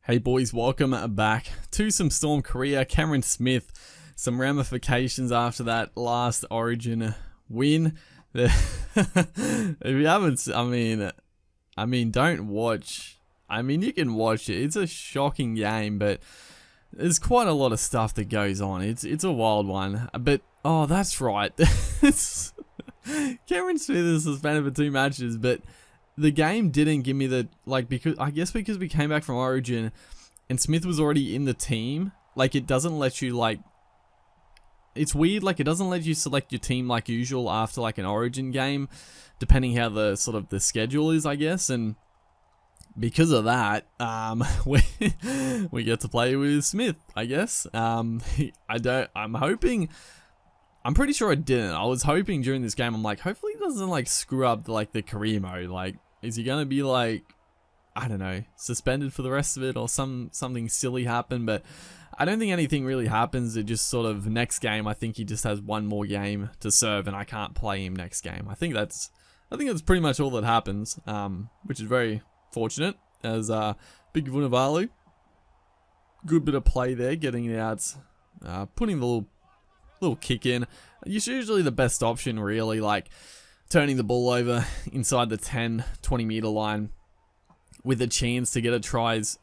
Hey boys, welcome back to some Storm Korea. Cameron Smith, some ramifications after that last Origin win. If you haven't, I mean, don't watch. I mean, you can watch it. It's a shocking game, but there's quite a lot of stuff that goes on. It's a wild one. But oh, that's right. Cameron Smith is suspended for 2 matches, but the game didn't give me the, because we came back from Origin and Smith was already in the team, it doesn't let you, it's weird, it doesn't let you select your team like usual after, an Origin game, depending how the schedule is, I guess, and because of that, we get to play with Smith, I guess. I'm pretty sure I didn't. I was hoping during this game, I'm like, hopefully he doesn't, screw up, the career mode, is he gonna be, I don't know, suspended for the rest of it, or something silly happen, but I don't think anything really happens. It just sort of, next game, I think he just has one more game to serve, and I can't play him next game. I think that's pretty much all that happens, which is very fortunate, as, Big Vunivalu, good bit of play there, getting it out, putting the little kick in. It's usually the best option, really, turning the ball over inside the 10-20 meter line with a chance to get a try is,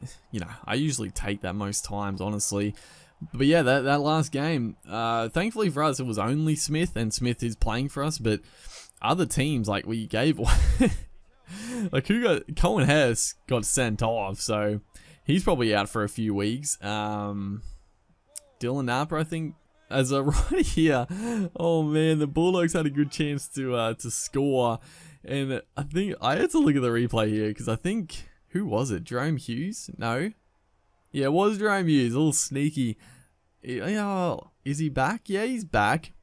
I usually take that most times, honestly. But yeah, that last game, thankfully for us, it was only Smith, and Smith is playing for us, but other teams, we gave Cohen Hess got sent off, so he's probably out for a few weeks. Dylan Napper, I think, as a right here, oh man, the Bulldogs had a good chance to score, and I think I had to look at the replay here, because I think, who was it? Jerome Hughes? No, yeah, it was Jerome Hughes. A little sneaky. Is he back? Yeah, he's back.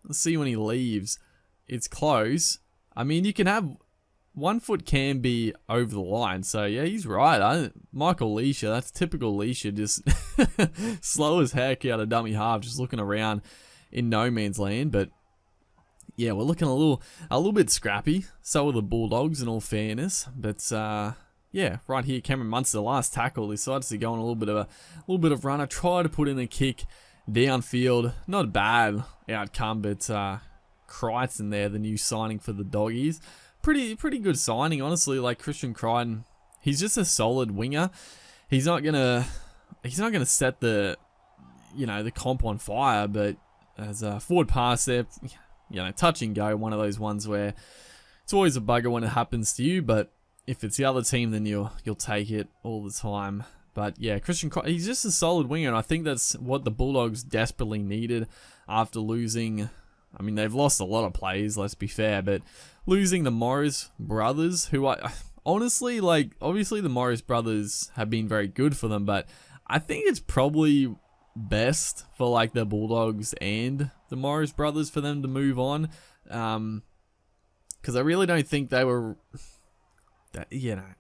Let's see when he leaves. It's close. I mean, you can have 1 foot can be over the line, so yeah, he's right. Michael Leisha, that's typical Leisha, just slow as heck out of dummy half, just looking around in no man's land. But yeah, we're looking a little bit scrappy. So are the Bulldogs, in all fairness. But yeah, right here, Cameron Munster, last tackle, decides to go on a little bit of runner, try to put in a kick downfield. Not a bad outcome, but Crichton there, the new signing for the Doggies. Pretty good signing, honestly. Christian Crichton, he's just a solid winger. He's not gonna set the the comp on fire, but as a forward pass there, touch and go, one of those ones where it's always a bugger when it happens to you, but if it's the other team, then you'll take it all the time. But yeah, Christian Crichton, he's just a solid winger, and I think that's what the Bulldogs desperately needed after losing. I mean, they've lost a lot of players, let's be fair, but losing the Morris brothers, who I honestly, obviously the Morris brothers have been very good for them, but I think it's probably best for the Bulldogs and the Morris brothers for them to move on, because I really don't think they were,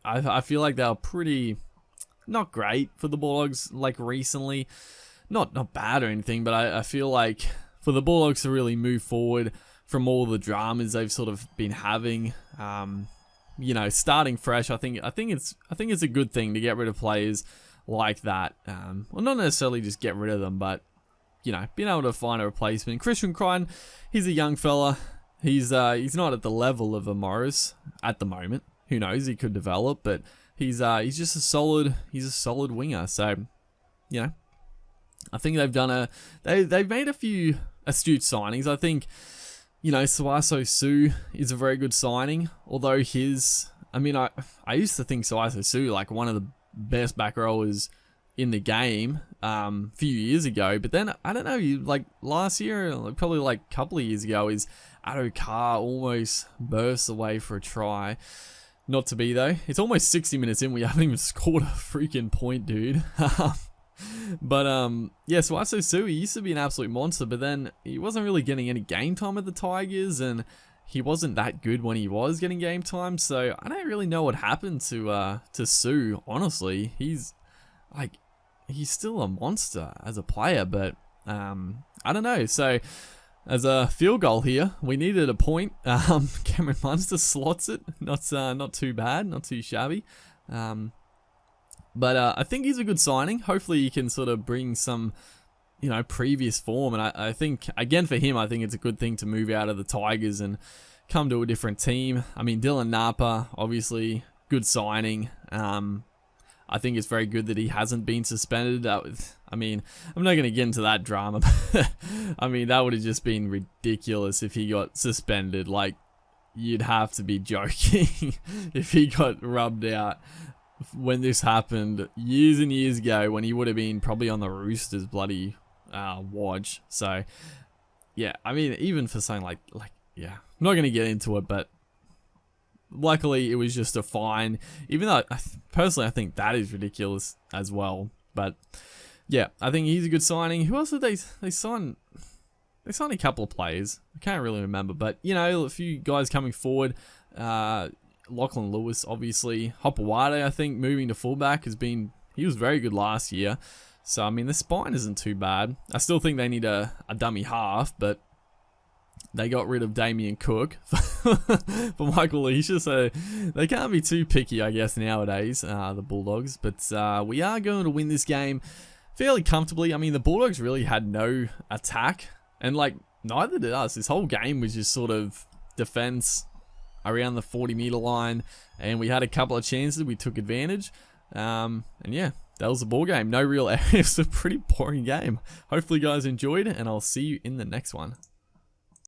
I feel like they were pretty not great for the Bulldogs recently, not bad or anything, but I feel like for the Bulldogs to really move forward from all the dramas they've sort of been having, starting fresh, I think it's a good thing to get rid of players like that. Well, not necessarily just get rid of them, but being able to find a replacement. Christian Crichton, he's a young fella. He's not at the level of a Morris at the moment. Who knows? He could develop, but he's just a solid winger. So, I think they've made a few astute signings. I think, Suaso Su is a very good signing, although I used to think Suaso Su one of the best back rowers in the game a few years ago, but then I don't know, last year, probably a couple of years ago, is Addo Carr almost bursts away for a try. Not to be though. It's almost 60 minutes in, we haven't even scored a freaking point, dude. But yeah, Suaso Su, he used to be an absolute monster, but then he wasn't really getting any game time at the Tigers, and he wasn't that good when he was getting game time, so I don't really know what happened to Su, honestly. He's still a monster as a player, but I don't know. So as a field goal here, we needed a point. Cameron Munster slots it, not too bad, not too shabby. But I think he's a good signing. Hopefully he can sort of bring some, you know, previous form. And I think, again, for him, I think it's a good thing to move out of the Tigers and come to a different team. I mean, Dylan Napa, obviously, good signing. I think it's very good that he hasn't been suspended. I mean, I'm not going to get into that drama, but I mean, that would have just been ridiculous if he got suspended. Like, you'd have to be joking if he got rubbed out when this happened years and years ago, when he would have been probably on the Roosters bloody watch. So, yeah, I mean, even for something like yeah, I'm not going to get into it, but luckily it was just a fine, even though personally I think that is ridiculous as well. But yeah, I think he's a good signing. Who else did they sign? They signed a couple of players. I can't really remember, but you know, a few guys coming forward. Lachlan Lewis, obviously. Hopewade, I think, moving to fullback he was very good last year. So I mean, the spine isn't too bad. I still think they need a dummy half, but they got rid of Damien Cook for Michael Leisha, so they can't be too picky, I guess, nowadays, the Bulldogs. But we are going to win this game fairly comfortably. I mean, the Bulldogs really had no attack, and like, neither did us. This whole game was just sort of defense around the 40-meter line, and we had a couple of chances. We took advantage, and yeah, that was the ball game. No real areas. It was a pretty boring game. Hopefully you guys enjoyed, and I'll see you in the next one.